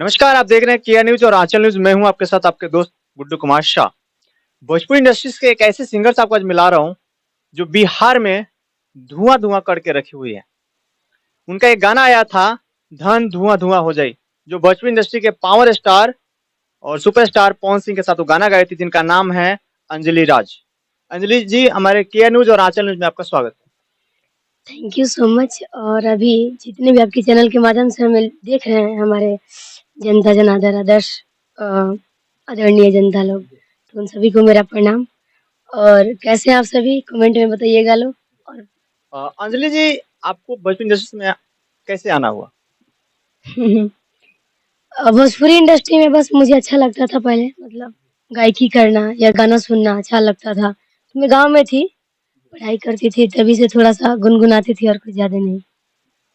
नमस्कार, आप देख रहे हैं किया न्यूज और आंचल न्यूज। मैं हूं आपके साथ आपके दोस्त गुड्डू कुमार शाह। भोजपुरी इंडस्ट्रीज के एक ऐसे सिंगर से आपको आज मिला रहा हूं जो बिहार में धुआं धुआं करके रखी हुई है। उनका एक गाना आया था, धन धुआं धुआं हो जाए, जो भोजपुरी इंडस्ट्री के पावर स्टार और सुपरस्टार पवन सिंह के साथ वो गाना गाई थी, जिनका नाम है अंजलि राज। अंजलि जी, हमारे किया न्यूज और आंचल न्यूज में आपका स्वागत है। Thank you so much. और अभी जितने भी आपके चैनल के माध्यम से हमें देख रहे हैं, हमारे जनता जनार्दन आदर्श अ, आदरणीय जनता लोग, तो उन सभी को मेरा प्रणाम। और कैसे हैं आप सभी, कमेंट में बताइएगा लोग। और अंजलि जी, आपको भोजपुरी इंडस्ट्री में कैसे आना हुआ? भोजपुरी इंडस्ट्री में बस मुझे अच्छा लगता था पहले, मतलब गायकी करना या गाना सुनना अच्छा लगता था। तो मैं गाँव में थी, पढ़ाई करती थी, तभी से थोड़ा-सा गुनगुनाती थी और कुछ ज़्यादा नहीं।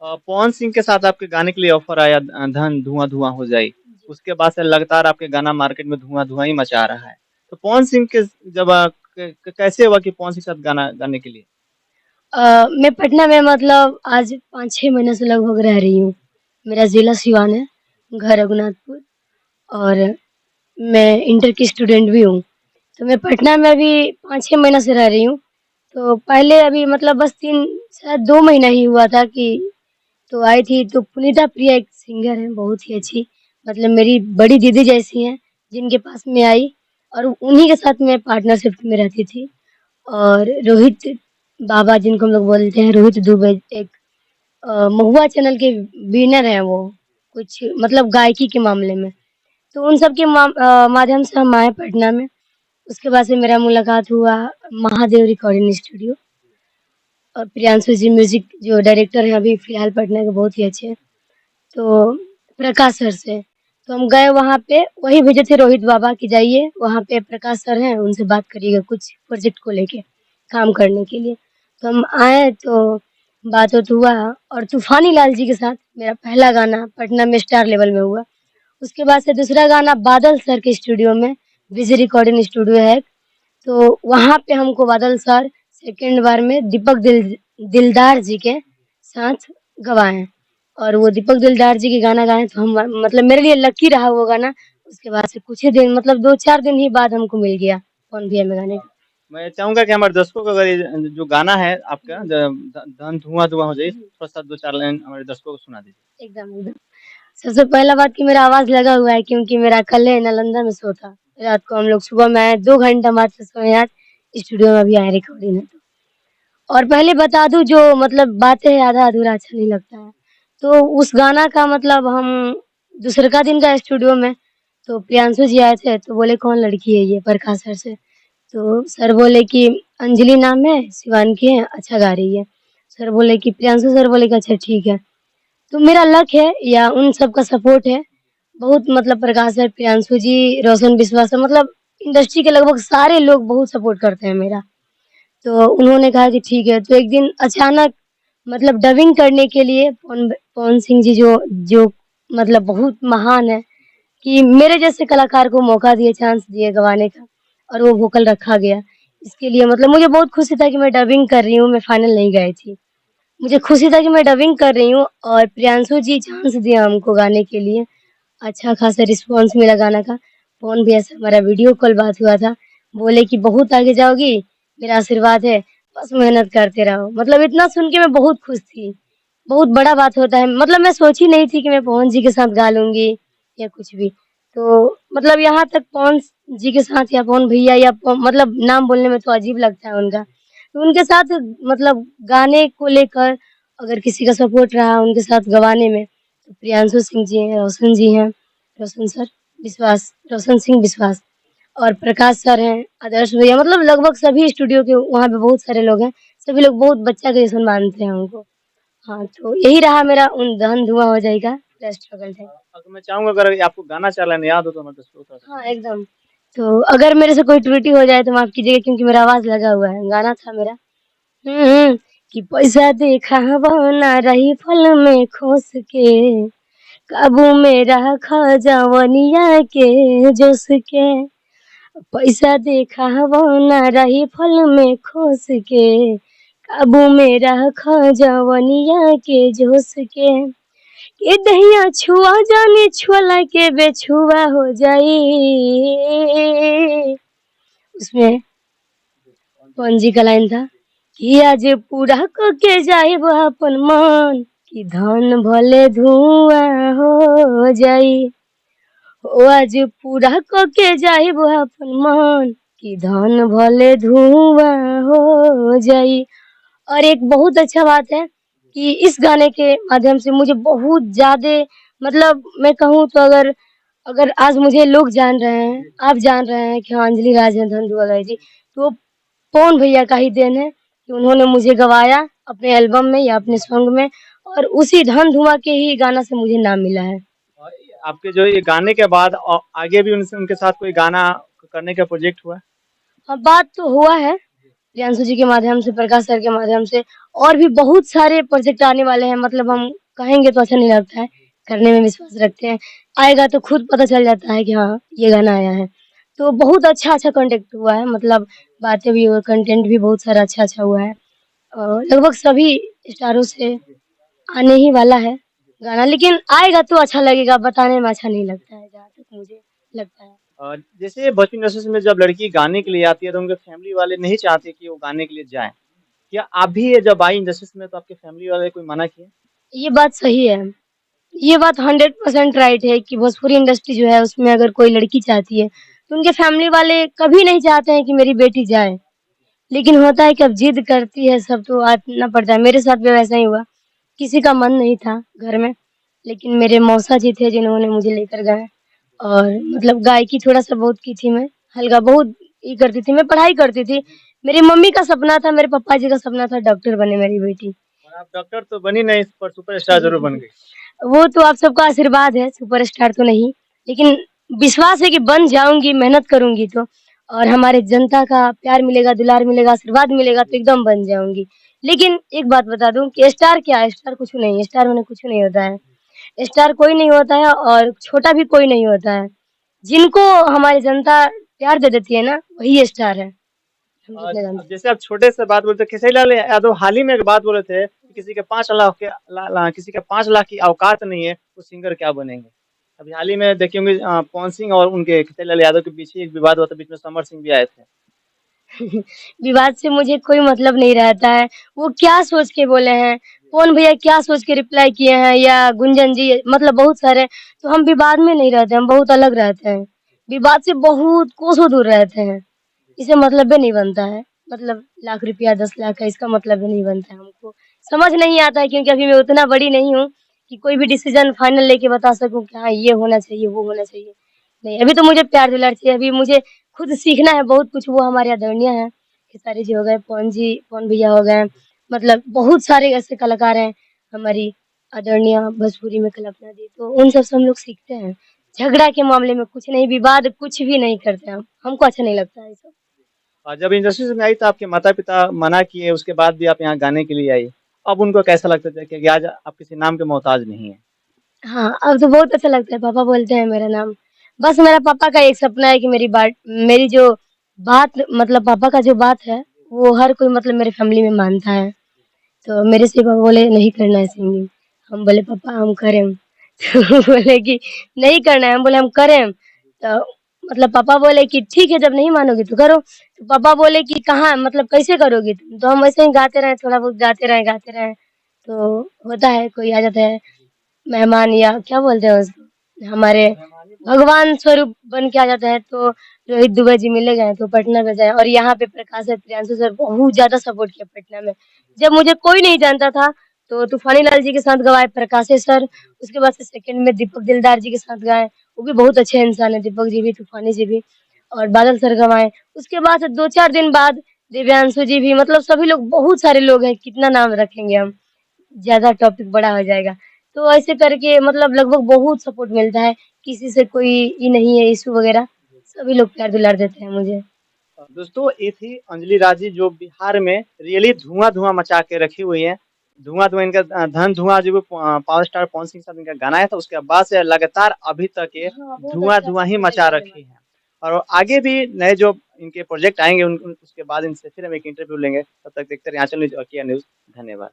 पवन सिंह के साथ आपके गाने के लिए ऑफर आया, धन धुआं धुआं हो जाए। उसके बाद से लगातार आपके गाना मार्केट में धुआं धुआं ही मचा रहा है। तो पवन सिंह के जब कैसे हुआ कि पवन सिंह के साथ गाना गाने के लिए? मैं पटना में मतलब आज 5-6 महीने से लगभग रह रही हूँ। मेरा ज़िला सिवान है, घर रघुनाथपुर, और मैं इंटर की स्टूडेंट भी हूँ। तो मैं पटना में अभी 5-6 महीना से रह रही हूँ। तो पहले अभी मतलब बस 3 शायद 2 महीना ही हुआ था कि तो आई थी, तो पुनीता प्रिया एक सिंगर हैं, बहुत ही अच्छी, मतलब मेरी बड़ी दीदी जैसी हैं, जिनके पास मैं आई और उन्हीं के साथ मैं पार्टनरशिप में रहती थी। और रोहित बाबा, जिनको हम लोग बोलते हैं रोहित दुबे, एक महुआ चैनल के विनर हैं वो, कुछ मतलब गायकी के मामले में। तो उन सब के माध्यम से हम आए पटना में। उसके बाद से मेरा मुलाकात हुआ महादेव रिकॉर्डिंग स्टूडियो, और प्रियांशु जी म्यूज़िक जो डायरेक्टर हैं अभी फ़िलहाल पटना के, बहुत ही अच्छे हैं। तो प्रकाश सर से, तो हम गए वहाँ पे, वही भेजे थे रोहित बाबा कि जाइए वहाँ पे प्रकाश सर हैं, उनसे बात करिएगा कुछ प्रोजेक्ट को लेके, काम करने के लिए। तो हम आए तो बात-वात हुआ, और तूफ़ानी लाल जी के साथ मेरा पहला गाना पटना में स्टार लेवल में हुआ। उसके बाद से दूसरा गाना बादल सर के स्टूडियो में, विज़ी रिकॉर्डिंग स्टूडियो है, तो वहाँ पे हमको बादल सर सेकंड बार में दीपक दिलदार जी के साथ गवाए। और वो दीपक दिलदार जी के गाना गाए तो हम मतलब मेरे लिए लकी रहा वो गाना। उसके बाद से कुछ ही दिन, मतलब 2-4 दिन ही बाद हमको मिल गया पवन भैया में गाने का। मैं चाहूंगा कि हमारे दर्शकों को, अगर ये जो गाना है आपका धन धुआं धुआं हो जाए, थोड़ा सा दो चार लाइन हमारे दर्शकों को सुना दीजिए। एकदम, एकदम। सबसे पहला बात कि मेरा आवाज़ लगा हुआ है, क्योंकि मेरा कल है नालंदा में शो था। रात को हम लोग सुबह में आए, 2 घंटा मात्र सोए, आज स्टूडियो में अभी आए रिकॉर्डिंग है तो। और पहले बता दूँ, जो मतलब बातें हैं आधा-अधूरा अच्छा नहीं लगता है। तो उस गाना का मतलब हम दूसरका दिन का स्टूडियो में, तो प्रियांशु जी आए थे तो बोले कौन लड़की है ये, प्रकाश सर से। तो सर बोले कि अंजलि नाम है, सिवान की है, अच्छा गा रही है। सर बोले कि प्रियांशु सर बोले कि अच्छा ठीक है। तो मेरा लक है या उन सब का सपोर्ट है, बहुत मतलब प्रकाश सर, प्रियांशु जी, रोशन विश्वास सर, मतलब इंडस्ट्री के लगभग सारे लोग बहुत सपोर्ट करते हैं मेरा। तो उन्होंने कहा कि ठीक है, तो एक दिन अचानक मतलब डबिंग करने के लिए पवन पवन सिंह जी, जो मतलब बहुत महान है, कि मेरे जैसे कलाकार को मौका दिए, चांस दिए गवाने का, और वो वोकल रखा गया। इसके लिए मतलब मुझे बहुत खुशी था कि मैं डबिंग कर रही हूँ, मैं फाइनल नहीं गई थी। मुझे खुशी था कि मैं डबिंग कर रही हूँ, और प्रियांशु जी चांस दिया हमको गाने के लिए। अच्छा खासा रिस्पॉन्स मिला गाना का। पवन भैया से हमारा वीडियो कॉल बात हुआ था। बोले कि बहुत आगे जाओगी, मेरा आशीर्वाद है, बस मेहनत करते रहो। मतलब इतना सुन के मैं बहुत खुश थी। बहुत बड़ा बात होता है। मतलब मैं सोची नहीं थी कि मैं पवन जी के साथ गा लूँगी या कुछ भी। तो मतलब यहाँ तक पवन जी के साथ, या पवन भैया, या मतलब नाम बोलने में तो अजीब लगता है उनका। तो उनके साथ मतलब गाने को लेकर अगर किसी का सपोर्ट रहा उनके साथ गवाने में, तो प्रियांशु सिंह जी हैं, रोशन जी हैं, रोशन सर, रोशन सिंह विश्वास, और प्रकाश सर हैं, आदर्श भैया, मतलब लगभग सभी स्टूडियो के वहाँ पे बहुत सारे लोग हैं। सभी लोग बहुत बच्चा के जैसा मानते हैं हमको। हाँ, तो यही रहा मेरा उन दहन धुआँ हो जाएगा पूरा स्ट्रगल टाइम। अगर मैं चाहूंगा, अगर आपको गाना चलाने याद हो तो हमारे दर्शकों को थोड़ा सा हाँ, सुना एकदम। तो अगर मेरे से कोई त्रुटि हो जाए तो माफ़ कीजिएगा, क्योंकि मेरा आवाज़ लगा हुआ है। गाना था मेरा, हुँ, कि पैसा देखा बना रही फल में खोस के, काबू में रखा जवनिया के जोश के। पैसा देखा बना रही फल में खोस के, काबू में रखा जवनिया के जोश के। कि दहिया छुआ जाने छुआ के बेछुआ हो जाई। उसमें कौन जी का लाइन था कि आज पूरा के जाए अपन मन कि धन भले धुआं हो जाई। ओ आज पूरा के जाए अपन मन कि धन भले धुआं हो जाई। और एक बहुत अच्छा बात है कि इस गाने के माध्यम से मुझे बहुत ज़्यादा मतलब मैं कहूँ तो अगर अगर आज मुझे लोग जान रहे हैं, आप जान रहे हैं कि हाँ, अंजलि राज हैं धन दुआ गाई जी, तो वो पवन भैया का ही देन है कि उन्होंने मुझे गवाया अपने एल्बम में या अपने सॉन्ग में, और उसी धन धुआँ के ही गाना से मुझे नाम मिला है। और आपके जो ये गाने के बाद आगे भी उनसे उनके साथ कोई गाना करने का प्रोजेक्ट हुआ है? हाँ, बात तो हुआ है प्रियांशु जी के माध्यम से, प्रकाश सर के माध्यम से, और भी बहुत सारे प्रोजेक्ट आने वाले हैं। मतलब हम कहेंगे तो अच्छा नहीं लगता है, करने में विश्वास रखते हैं। आएगा तो खुद पता चल जाता है कि हाँ, ये गाना आया है। तो बहुत अच्छा-अच्छा कॉन्टेक्ट हुआ है, मतलब बातें भी हुई, कंटेंट भी बहुत सारा अच्छा-अच्छा हुआ है। लगभग सभी स्टारों से आने ही वाला है गाना, लेकिन आएगा तो अच्छा लगेगा, बताने में अच्छा नहीं लगता है, जहाँ तक मुझे लगता है। और जैसे भोजपुरी इंडस्ट्री में जब लड़की गाने के लिए आती है तो उनके फैमिली वाले नहीं चाहते कि वो गाने के लिए जाएँ। क्या आप भी ये जब आई इंडस्ट्री में तो आपके फैमिली वाले कोई मना किए? ये बात सही है। ये बात 100% राइट है कि भोजपुरी इंडस्ट्री जो है उसमें अगर कोई लड़की चाहती है तो उनके फैमिली वाले कभी नहीं चाहते हैं कि मेरी बेटी जाए। लेकिन होता है कि अब जिद करती है सब तो आना पड़ता है। मेरे साथ भी वैसा ही हुआ। किसी का मन नहीं था घर में, लेकिन मेरे मौसा जी थे जिन्होंने मुझे लेकर गए। और मतलब गायकी थोड़ा-सा बहुत की थी मैं, हल्का बहुत ये करती थी, मैं पढ़ाई करती थी। मेरी मम्मी का सपना था, मेरे पापा जी का सपना था डॉक्टर बने मेरी बेटी। और आप डॉक्टर तो बनी नहीं पर सुपरस्टार ज़रूर बन गई। वो तो आप सबका आशीर्वाद है, सुपरस्टार तो नहीं, लेकिन विश्वास है कि बन जाऊँगी, मेहनत करूँगी तो, और हमारे जनता का प्यार मिलेगा, दुलार मिलेगा, आशीर्वाद मिलेगा तो एकदम बन जाऊँगी। लेकिन एक बात बता दूँ कि स्टार क्या है? स्टार कुछ नहीं है, स्टार माने कुछ नहीं होता है। स्टार कोई नहीं होता है और छोटा भी कोई नहीं होता है। जिनको हमारी जनता प्यार दे देती है ना, वही स्टार है। हम और जितना अब जानते हैं। जैसे आप छोटे से बात बोलते खेसारी लाल यादव हाल ही में एक बात बोले थे कि किसी के 5 लाख के किसी के 5 लाख की औकात नहीं है, तो सिंगर क्या बनेंगे? अभी हाल ही में देखे होंगे पवन सिंह और उनके खेसारी लाल यादव के बीच ही एक विवाद हुआ था, बीच में समर सिंह भी आए थे। विवाद से मुझे कोई मतलब नहीं रहता है। वो क्या सोच के बोले हैं, कौन भैया क्या सोच के रिप्लाई किए हैं, या गुंजन जी, मतलब बहुत सारे, तो हम विवाद में नहीं रहते, हम बहुत अलग रहते हैं। विवाद से बहुत कोसों दूर रहते हैं। इससे मतलब ही नहीं बनता है। मतलब लाख रुपया 10 लाख का इसका मतलब ही नहीं बनता है हमको। समझ नहीं आता है क्योंकि अभी मैं उतना बड़ी नहीं हूँ कि कोई भी डिसीज़न फाइनल लेके बता सकूँ कि हाँ, ये होना चाहिए, वो होना चाहिए। नहीं, अभी तो मुझे प्यार दुलार चाहिए, अभी मुझे खुद सीखना है बहुत कुछ। वो हमारे आदरणीय हैं, खेसारी जी हो गए, पवन भैया हो गए, मतलब बहुत सारे ऐसे कलाकार हैं हमारी आदरणीय भोजपुरी में, कल्पना जी, तो उन सब से हम लोग सीखते हैं। झगड़ा के मामले में कुछ नहीं, विवाद कुछ भी नहीं करते हम, हमको अच्छा नहीं लगता है ये सब। और जब इंडस्ट्री में आई तो आपके माता-पिता मना किए, उसके बाद भी आप यहाँ गाने के लिए आई। अब उनको कैसा लगता था कि आज आप किसी नाम के मोहताज नहीं हैं? हाँ, अब तो बहुत अच्छा लगता है, पापा बोलते हैं मेरा नाम। बस मेरा पापा का एक सपना है कि मेरी जो बात, मतलब पापा का जो बात है, वो हर कोई मतलब मेरे फैमिली में मानता है। तो मेरे से पापा बोले नहीं करना है सिंगिंग। हम बोले पापा हम करें। तो बोले कि नहीं करना है, हम बोले हम करें। तो मतलब पापा बोले कि ठीक है जब नहीं मानोगी तो करो। तो पापा बोले कि कहाँ, मतलब कैसे करोगी तुम? तो हम ऐसे ही गाते रहे, थोड़ा बहुत गाते रहे। तो होता है कोई आ जाता है मेहमान, या क्या बोलते हैं उसको, हमारे भगवान स्वरूप बन के आ जाता है। तो रोहित दुबे जी मिले गए तो पटना में गए, और यहाँ पे प्रकाश सर, प्रियांशु सर बहुत ज्यादा सपोर्ट किया पटना में। जब मुझे कोई नहीं जानता था तो तूफानी लाल जी के साथ गवाए प्रकाश सर, उसके बाद से सेकंड में दीपक दिलदार जी के साथ गाए। वो भी बहुत अच्छे इंसान है, दीपक जी भी, तूफानी जी भी, और बादल सर गवाए। उसके बाद से 2-4 दिन बाद दिव्यांशु जी भी, मतलब सभी लोग, बहुत सारे लोग हैं, कितना नाम रखेंगे हम, ज़्यादा टॉपिक बड़ा हो जाएगा। तो ऐसे करके मतलब लगभग बहुत सपोर्ट मिलता है, किसी से कोई ये नहीं है इश्यू वगैरह, सभी लोग प्यार दुलार देते हैं मुझे। दोस्तों ये थी अंजलि राजी जो बिहार में रियली धुआं-धुआं मचा के रखी हुई है। धुआं-धुआं इनका धन धुआं जो पावर स्टार पवन सिंह के साथ इनका गाना आया था उसके बाद से लगातार अभी तक ये हाँ, बहुत अच्छा धुआं-धुआं ही सपोर्ट मचा मिलता है। रखी है। और आगे भी नए जो इनके प्रोजेक्ट आएँगे उसके बाद इनसे फिर हम एक इंटरव्यू लेंगे। तब तक देखते रहिए आंचल न्यूज़ और किया न्यूज़। धन्यवाद।